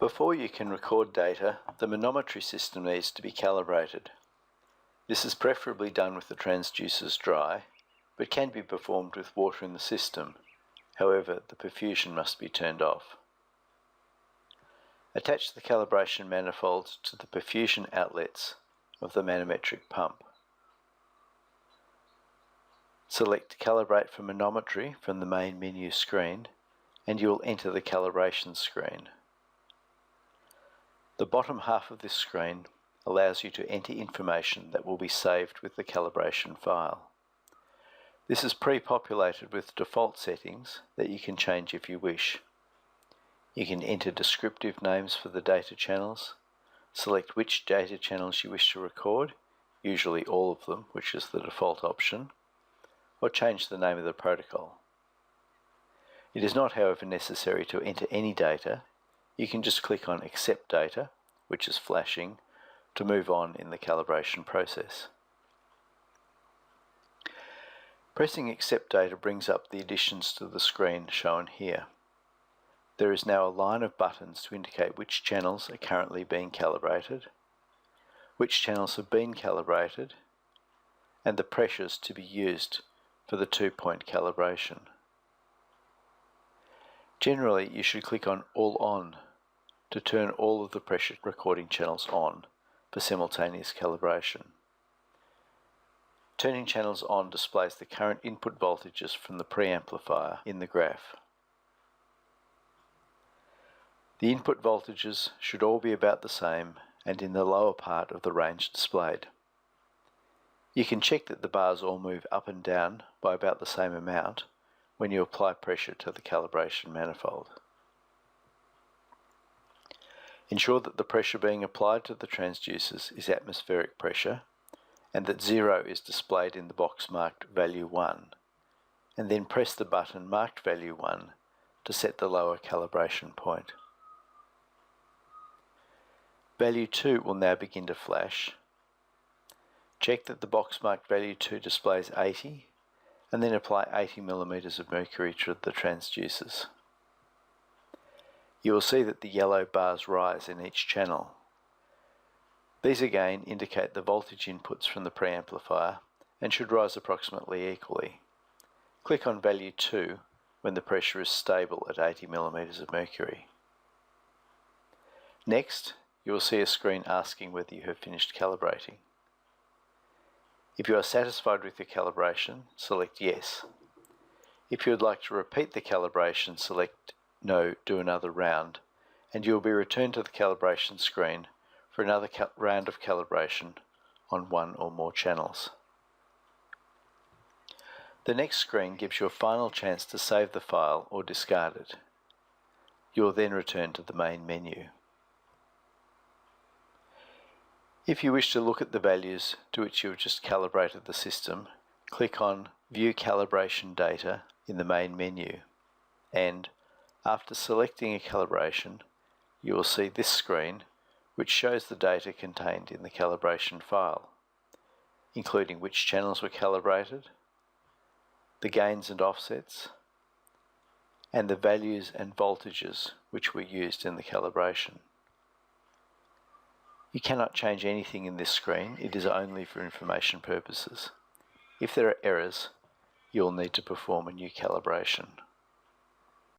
Before you can record data, the manometry system needs to be calibrated. This is preferably done with the transducers dry, but can be performed with water in the system. However, the perfusion must be turned off. Attach the calibration manifold to the perfusion outlets of the manometric pump. Select Calibrate for Manometry from the main menu screen, and you will enter the calibration screen. The bottom half of this screen allows you to enter information that will be saved with the calibration file. This is pre-populated with default settings that you can change if you wish. You can enter descriptive names for the data channels, select which data channels you wish to record, usually all of them, which is the default option, or change the name of the protocol. It is not, however, necessary to enter any data. You can just click on Accept Data, which is flashing, to move on in the calibration process. Pressing Accept Data brings up the additions to the screen shown here. There is now a line of buttons to indicate which channels are currently being calibrated, which channels have been calibrated, and the pressures to be used for the 2-point calibration. Generally, you should click on All On to turn all of the pressure recording channels on for simultaneous calibration. Turning channels on displays the current input voltages from the preamplifier in the graph. The input voltages should all be about the same and in the lower part of the range displayed. You can check that the bars all move up and down by about the same amount when you apply pressure to the calibration manifold. Ensure that the pressure being applied to the transducers is atmospheric pressure and that 0 is displayed in the box marked Value 1, and then press the button marked Value 1 to set the lower calibration point. Value 2 will now begin to flash. Check that the box marked Value 2 displays 80, and then apply 80 mm of mercury to the transducers. You will see that the yellow bars rise in each channel. These again indicate the voltage inputs from the preamplifier and should rise approximately equally. Click on Value 2 when the pressure is stable at 80 mm of mercury. Next, you will see a screen asking whether you have finished calibrating. If you are satisfied with your calibration, select Yes. If you would like to repeat the calibration, select No, do another round, and you will be returned to the calibration screen for another round of calibration on one or more channels. The next screen gives you a final chance to save the file or discard it. You will then return to the main menu. If you wish to look at the values to which you have just calibrated the system, click on View Calibration Data in the main menu, and after selecting a calibration, you will see this screen which shows the data contained in the calibration file, including which channels were calibrated, the gains and offsets, and the values and voltages which were used in the calibration. You cannot change anything in this screen, it is only for information purposes. If there are errors, you will need to perform a new calibration.